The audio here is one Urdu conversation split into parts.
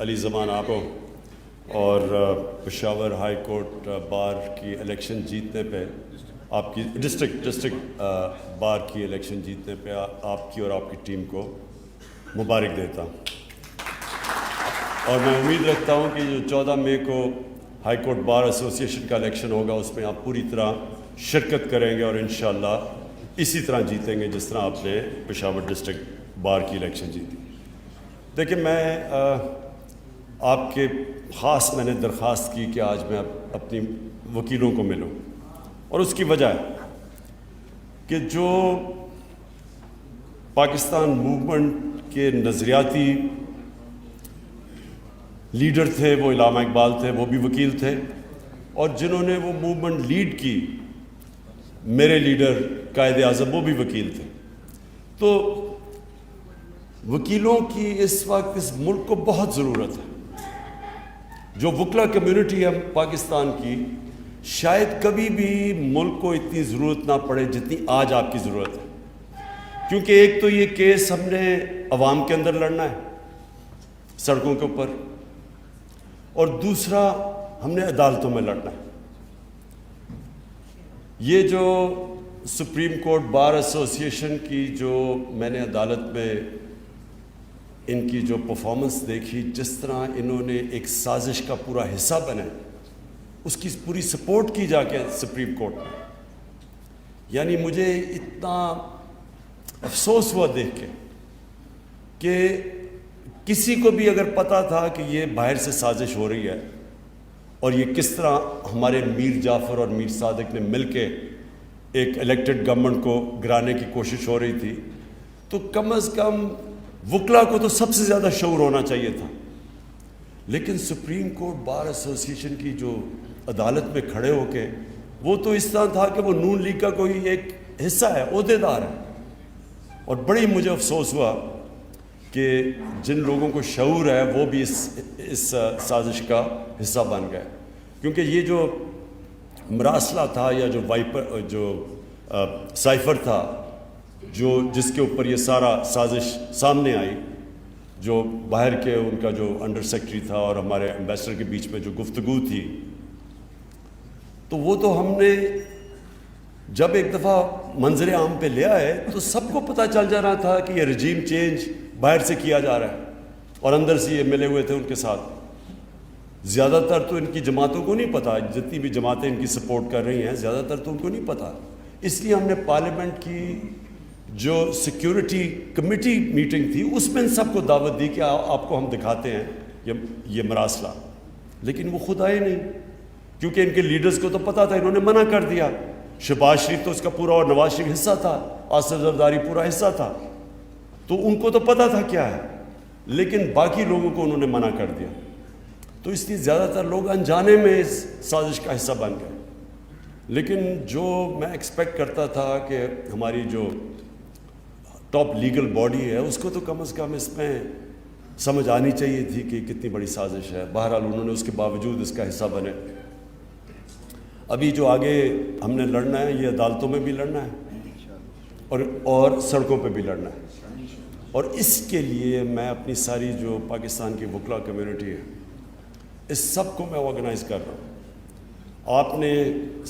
علی زمان آپ کو اور پشاور ہائی کورٹ بار کی الیکشن جیتنے پہ آپ کی ڈسٹرکٹ بار کی الیکشن جیتنے پہ آپ کی اور آپ کی ٹیم کو مبارک دیتا ہوں، اور میں امید رکھتا ہوں کہ جو 14 مئی کو ہائی کورٹ بار ایسوسی ایشن کا الیکشن ہوگا اس میں آپ پوری طرح شرکت کریں گے اور انشاءاللہ اسی طرح جیتیں گے جس طرح آپ نے پشاور ڈسٹرکٹ بار کی الیکشن جیتی۔ دیکھیں، میں آپ کے خاص میں نے درخواست کی کہ آج میں اپنی وکیلوں کو ملوں، اور اس کی وجہ ہے کہ جو پاکستان موومنٹ کے نظریاتی لیڈر تھے وہ علامہ اقبال تھے، وہ بھی وکیل تھے، اور جنہوں نے وہ موومنٹ لیڈ کی میرے لیڈر قائد اعظم وہ بھی وکیل تھے۔ تو وکیلوں کی اس وقت اس ملک کو بہت ضرورت ہے۔ جو وکلا کمیونٹی ہے پاکستان کی، شاید کبھی بھی ملک کو اتنی ضرورت نہ پڑے جتنی آج آپ کی ضرورت ہے، کیونکہ ایک تو یہ کیس ہم نے عوام کے اندر لڑنا ہے سڑکوں کے اوپر، اور دوسرا ہم نے عدالتوں میں لڑنا ہے۔ یہ جو سپریم کورٹ بار ایسوسی ایشن کی جو میں نے عدالت میں ان کی جو پرفارمنس دیکھی، جس طرح انہوں نے ایک سازش کا پورا حصہ بنے، اس کی پوری سپورٹ کی جا کے سپریم کورٹ میں، یعنی مجھے اتنا افسوس ہوا دیکھ کے کہ کسی کو بھی اگر پتہ تھا کہ یہ باہر سے سازش ہو رہی ہے اور یہ کس طرح ہمارے میر جعفر اور میر صادق نے مل کے ایک الیکٹڈ گورنمنٹ کو گرانے کی کوشش ہو رہی تھی، تو کم از کم وکلا کو تو سب سے زیادہ شعور ہونا چاہیے تھا۔ لیکن سپریم کورٹ بار ایسوسی ایشن کی جو عدالت میں کھڑے ہو کے، وہ تو اس طرح تھا کہ وہ نون لیگ کا کوئی ایک حصہ ہے، عہدیدار ہے، اور بڑی مجھے افسوس ہوا کہ جن لوگوں کو شعور ہے وہ بھی اس سازش کا حصہ بن گئے، کیونکہ یہ جو مراسلہ تھا یا جو سائفر تھا جس کے اوپر یہ سارا سازش سامنے آئی، جو باہر کے ان کا جو انڈر سیکرٹری تھا اور ہمارے ایمبیسڈر کے بیچ میں جو گفتگو تھی، تو وہ تو ہم نے جب ایک دفعہ منظر عام پہ لے آئے تو سب کو پتہ چل جا رہا تھا کہ یہ رجیم چینج باہر سے کیا جا رہا ہے، اور اندر سے یہ ملے ہوئے تھے ان کے ساتھ۔ زیادہ تر تو ان کی جماعتوں کو نہیں پتہ، جتنی بھی جماعتیں ان کی سپورٹ کر رہی ہیں زیادہ تر تو ان کو نہیں پتہ، اس لیے ہم نے پارلیمنٹ کی جو سیکیورٹی کمیٹی میٹنگ تھی اس میں ان سب کو دعوت دی کہ آپ کو ہم دکھاتے ہیں یہ مراسلہ، لیکن وہ خود آئے نہیں، کیونکہ ان کے لیڈرز کو تو پتہ تھا، انہوں نے منع کر دیا۔ شہباز شریف تو اس کا پورا اور نواز شریف حصہ تھا، آصف زرداری پورا حصہ تھا، تو ان کو تو پتہ تھا کیا ہے، لیکن باقی لوگوں کو انہوں نے منع کر دیا، تو اس لیے زیادہ تر لوگ انجانے میں اس سازش کا حصہ بن گئے۔ لیکن جو میں ایکسپیکٹ کرتا تھا کہ ہماری جو ٹاپ لیگل باڈی ہے اس کو تو کم از کم اس میں سمجھ آنی چاہیے تھی کہ کتنی بڑی سازش ہے، بہرحال انہوں نے اس کے باوجود اس کا حصہ بنے۔ ابھی جو آگے ہم نے لڑنا ہے یہ عدالتوں میں بھی لڑنا ہے اور سڑکوں پہ بھی لڑنا ہے، اور اس کے لیے میں اپنی ساری جو پاکستان کی وکلا کمیونٹی ہے اس سب کو میں آرگنائز کر رہا ہوں۔ آپ نے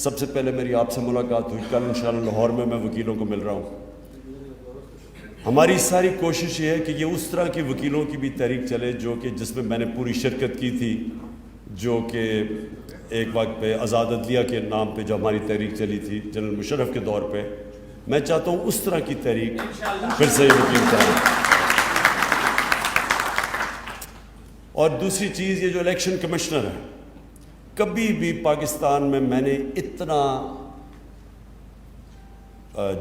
سب سے پہلے میری آپ سے ملاقات ہوئی، کل انشاءاللہ لاہور میں وکیلوں کو مل رہا ہوں۔ ہماری ساری کوشش یہ ہے کہ یہ اس طرح کی وکیلوں کی بھی تحریک چلے جس میں نے پوری شرکت کی تھی، جو کہ ایک وقت پہ آزاد عدلیہ کے نام پہ جو ہماری تحریک چلی تھی جنرل مشرف کے دور پہ، میں چاہتا ہوں اس طرح کی تحریک پھر سے یہ وکیل چلے۔ اور دوسری چیز، یہ جو الیکشن کمشنر ہے، کبھی بھی پاکستان میں نے اتنا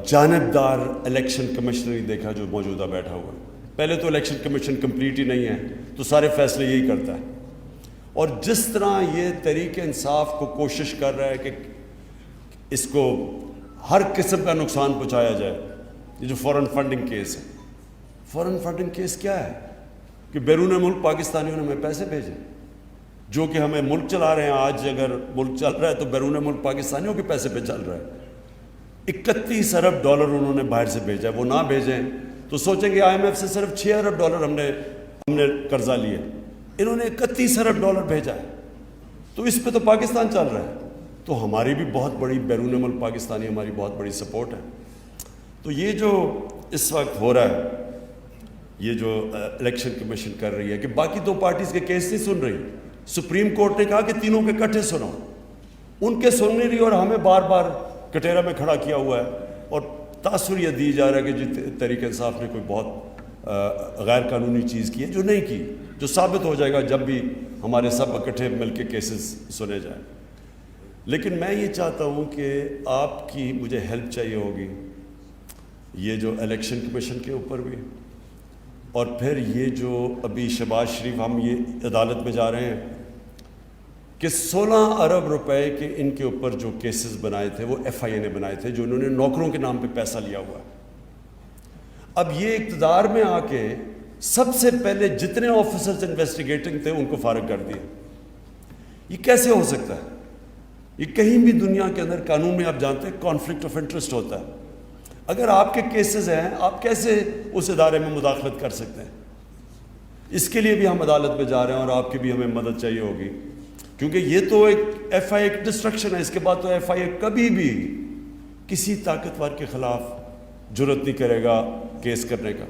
جانبدار الیکشن کمشنر نہیں دیکھا جو موجودہ بیٹھا ہوا ہے۔ پہلے تو الیکشن کمیشن کمپلیٹ ہی نہیں ہے، تو سارے فیصلے یہی کرتا ہے، اور جس طرح یہ تحریک انصاف کو کوشش کر رہا ہے کہ اس کو ہر قسم کا نقصان پہنچایا جائے، یہ جو فورن فنڈنگ کیس ہے، فورن فنڈنگ کیس کیا ہے کہ بیرون ملک پاکستانیوں نے ہمیں پیسے بھیجے، جو کہ ہمیں ملک چلا رہے ہیں۔ آج اگر ملک چل رہا ہے تو بیرون ملک پاکستانیوں کے پیسے پہ چل رہا ہے۔ 31 ارب ڈالر انہوں نے باہر سے بھیجا ہے، وہ نہ بھیجیں تو سوچیں گے IMF سے صرف 6 ارب ڈالر ہم نے قرضہ لیا، انہوں نے $31 ارب بھیجا ہے، تو اس پہ تو پاکستان چل رہا ہے، تو ہماری بھی بہت بڑی بیرون ملک پاکستانی ہماری بہت بڑی سپورٹ ہے۔ تو یہ جو اس وقت ہو رہا ہے، یہ جو الیکشن کمیشن کر رہی ہے کہ باقی 2 پارٹیز کے کیس نہیں سن رہی، سپریم کورٹ نے کہا کہ تینوں کے اکٹھے سنو، ان کے سن نہیں رہی اور ہمیں بار بار کٹہرا میں کھڑا کیا ہوا ہے، اور تاثر یہ دی جا رہا ہے کہ جی تحریک انصاف نے کوئی بہت غیر قانونی چیز کی ہے، جو نہیں کی، جو ثابت ہو جائے گا جب بھی ہمارے سب اکٹھے مل کے کیسز سنے جائیں۔ لیکن میں یہ چاہتا ہوں کہ آپ کی مجھے ہیلپ چاہیے ہوگی، یہ جو الیکشن کمیشن کے اوپر بھی، اور پھر یہ جو ابھی شہباز شریف ہم یہ عدالت میں جا رہے ہیں کہ 16 ارب روپے کے ان کے اوپر جو کیسز بنائے تھے وہ ایف آئی اے نے بنائے تھے، جو انہوں نے نوکروں کے نام پہ پیسہ لیا ہوا ہے۔ اب یہ اقتدار میں آ کے سب سے پہلے جتنے آفیسرز انویسٹیگیٹنگ تھے ان کو فارغ کر دیا۔ یہ کیسے ہو سکتا ہے؟ یہ کہیں بھی دنیا کے اندر قانون میں آپ جانتے ہیں کانفلکٹ آف انٹرسٹ ہوتا ہے۔ اگر آپ کے کیسز ہیں، آپ کیسے اس ادارے میں مداخلت کر سکتے ہیں؟ اس کے لیے بھی ہم عدالت میں جا رہے ہیں اور آپ کی بھی ہمیں مدد چاہیے ہوگی، کیونکہ یہ تو ایک ایف آئی اے ایک ڈسٹرکشن ہے۔ اس کے بعد تو ایف آئی اے کبھی بھی کسی طاقتور کے خلاف جرت نہیں کرے گا کیس کرنے کا۔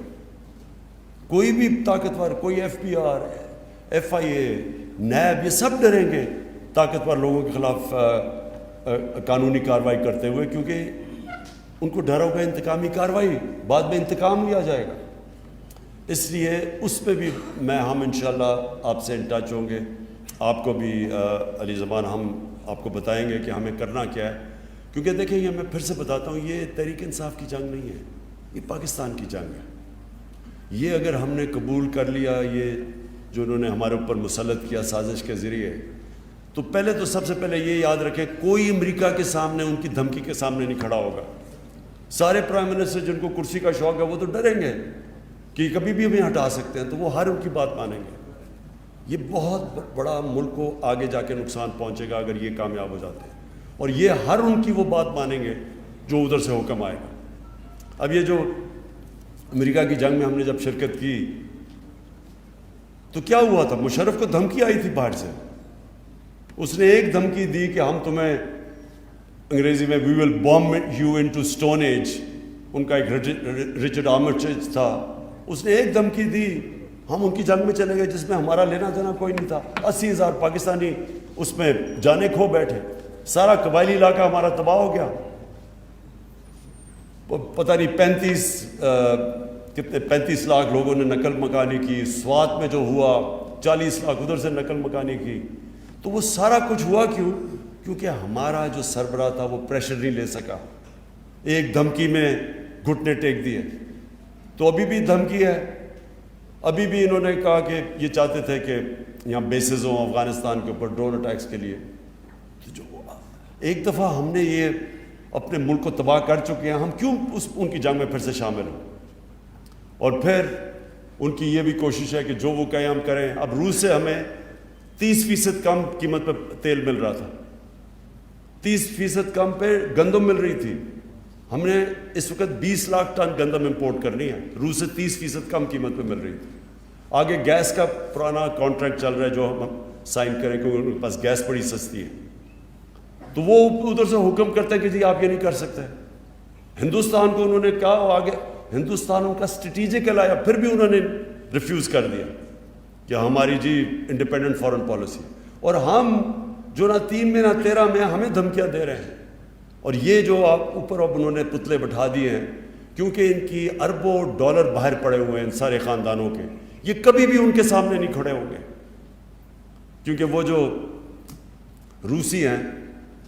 کوئی بھی طاقتور، کوئی F B R, F I A, NAB, یہ سب ڈریں گے طاقتور لوگوں کے خلاف قانونی کارروائی کرتے ہوئے، کیونکہ ان کو ڈر ہوگا انتقامی کارروائی، بعد میں انتقام لیا جائے گا۔ اس لیے اس پہ بھی ہم انشاءاللہ آپ سے ان ٹچ ہوں گے، آپ کو بھی علی زمان ہم آپ کو بتائیں گے کہ ہمیں کرنا کیا ہے، کیونکہ دیکھیں یہ میں پھر سے بتاتا ہوں، یہ تحریک انصاف کی جنگ نہیں ہے، یہ پاکستان کی جنگ ہے۔ یہ اگر ہم نے قبول کر لیا، یہ جو انہوں نے ہمارے اوپر مسلط کیا سازش کے ذریعے، تو پہلے تو سب سے پہلے یہ یاد رکھیں کوئی امریکہ کے سامنے ان کی دھمکی کے سامنے نہیں کھڑا ہوگا۔ سارے پرائم منسٹر جن کو کرسی کا شوق ہے وہ تو ڈریں گے کہ کبھی بھی ہمیں ہٹا سکتے ہیں، تو وہ ہر ان کی بات مانیں گے۔ یہ بہت بڑا ملک کو آگے جا کے نقصان پہنچے گا اگر یہ کامیاب ہو جاتے ہیں، اور یہ ہر ان کی وہ بات مانیں گے جو ادھر سے حکم آئے گا۔ اب یہ جو امریکہ کی جنگ میں ہم نے جب شرکت کی تو کیا ہوا تھا؟ مشرف کو دھمکی آئی تھی باہر سے، اس نے ایک دھمکی دی کہ ہم تمہیں انگریزی میں we will bomb you into stone age, ان کا ایک رچرڈ آرمسٹیج تھا، اس نے ایک دھمکی دی، ہم ان کی جنگ میں چلے گئے جس میں ہمارا لینا دینا کوئی نہیں تھا، 80,000 پاکستانی اس میں جانے کھو بیٹھے، سارا قبائلی علاقہ ہمارا تباہ ہو گیا، پتہ نہیں 35 لاکھ لوگوں نے نقل مکانی کی، سوات میں جو ہوا 40 لاکھ ادھر سے نقل مکانی کی۔ تو وہ سارا کچھ ہوا کیوں؟ کیونکہ ہمارا جو سربراہ تھا وہ پریشر نہیں لے سکا، ایک دھمکی میں گھٹنے ٹیک دیے۔ تو ابھی بھی دھمکی ہے، ابھی بھی انہوں نے کہا کہ یہ چاہتے تھے کہ یہاں بیسز ہوں افغانستان کے اوپر ڈرون اٹیکس کے لیے۔ تو جو ایک دفعہ ہم نے یہ اپنے ملک کو تباہ کر چکے ہیں، ہم کیوں ان کی جنگ میں پھر سے شامل ہوں؟ اور پھر ان کی یہ بھی کوشش ہے کہ جو وہ کہیں ہم کریں۔ اب روس سے ہمیں 30% کم قیمت پہ تیل مل رہا تھا، 30% کم پہ گندم مل رہی تھی، ہم نے اس وقت 20 لاکھ ٹن گندم امپورٹ کرنی ہے، روس سے 30% کم قیمت پہ مل رہی تھی۔ آگے گیس کا پرانا کانٹریکٹ چل رہا ہے جو ہم سائن کریں کیونکہ ان کے پاس گیس بڑی سستی ہے، تو وہ ادھر سے حکم کرتے ہیں کہ جی آپ یہ نہیں کر سکتے۔ ہندوستان کو انہوں نے کہا، آگے ہندوستان ان کا اسٹریٹجک آیا، پھر بھی انہوں نے ریفیوز کر دیا کہ ہماری جی انڈیپینڈنٹ فارن پالیسی، اور ہم جو نہ 3 میں نہ 13 میں ہمیں دھمکیاں دے رہے ہیں۔ اور یہ جو آپ اوپر اب انہوں نے پتلے بٹھا دیے ہیں، کیونکہ ان کی اربوں ڈالر باہر پڑے ہوئے ہیں ان سارے خاندانوں کے، یہ کبھی بھی ان کے سامنے نہیں کھڑے ہوں گے، کیونکہ وہ جو روسی ہیں،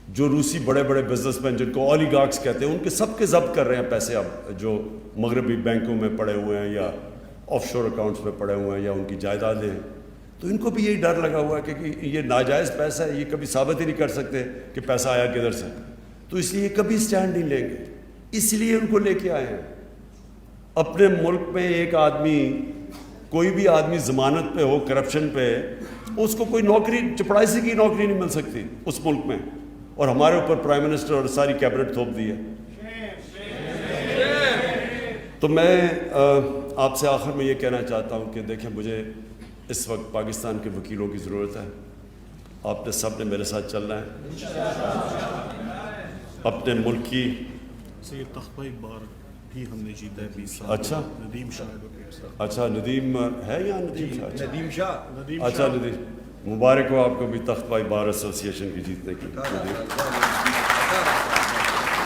جو روسی بڑے بڑے بزنس مین جن کو اولیگارکس کہتے ہیں، ان کے سب کے ضبط کر رہے ہیں پیسے اب جو مغربی بینکوں میں پڑے ہوئے ہیں یا آف شور اکاؤنٹس میں پڑے ہوئے ہیں یا ان کی جائیدادیں ہیں، تو ان کو بھی یہی ڈر لگا ہوا ہے کہ یہ ناجائز پیسہ ہے، یہ کبھی ثابت ہی نہیں کر سکتے کہ پیسہ آیا کدھر سے، تو اس لیے کبھی سٹینڈ نہیں لیں گے، اس لیے ان کو لے کے آئے ہیں۔ اپنے ملک میں ایک آدمی، کوئی بھی آدمی ضمانت پہ ہو کرپشن پہ، اس کو کوئی نوکری، چپڑاسی کی نوکری نہیں مل سکتی اس ملک میں، اور ہمارے اوپر پرائم منسٹر اور ساری کیبنٹ تھوپ دی ہے۔ تو میں آپ سے آخر میں یہ کہنا چاہتا ہوں کہ دیکھیں، مجھے اس وقت پاکستان کے وکیلوں کی ضرورت ہے. آپ نے سب نے میرے ساتھ چلنا ہے. اپنے ملک کی سید تختہ ایک بار بھی ہم نے جیتا ہے 20 سال. اچھا ندیم شاہ ایڈوکیٹ صاحب. اچھا ندیم ہے یا ندیم شاہ؟ ندیم شاہ. اچھا ندیم مبارک ہو آپ کو بھی تختہ بار ایسوسی ایشن کی جیتنے کی.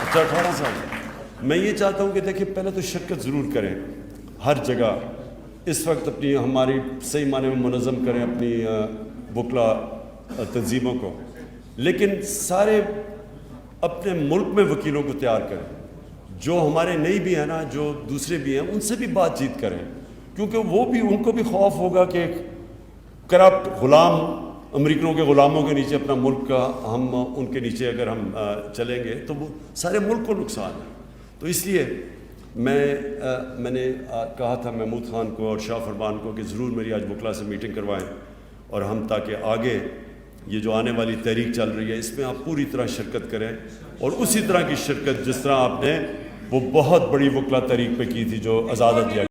اچھا 18 سال. میں یہ چاہتا ہوں کہ دیکھیں پہلے تو شرکت ضرور کریں ہر جگہ. اس وقت اپنی ہماری صحیح معنی میں منظم کریں اپنی وکلا تنظیموں کو, لیکن سارے اپنے ملک میں وکیلوں کو تیار کریں. جو ہمارے نئی بھی ہیں نا, جو دوسرے بھی ہیں, ان سے بھی بات چیت کریں, کیونکہ وہ بھی ان کو بھی خوف ہوگا کہ ایک کرپٹ غلام امریکنوں کے غلاموں کے نیچے اپنا ملک کا ہم ان کے نیچے اگر ہم چلیں گے تو وہ سارے ملک کو نقصان ہے. تو اس لیے میں نے کہا تھا محمود خان کو اور شاہ فرمان کو کہ ضرور میری آج وکلا سے میٹنگ کروائیں, اور ہم تاکہ آگے یہ جو آنے والی تحریک چل رہی ہے اس میں آپ پوری طرح شرکت کریں, اور اسی طرح کی شرکت جس طرح آپ نے وہ بہت بڑی وکلا تحریک پہ کی تھی جو آزاد دیا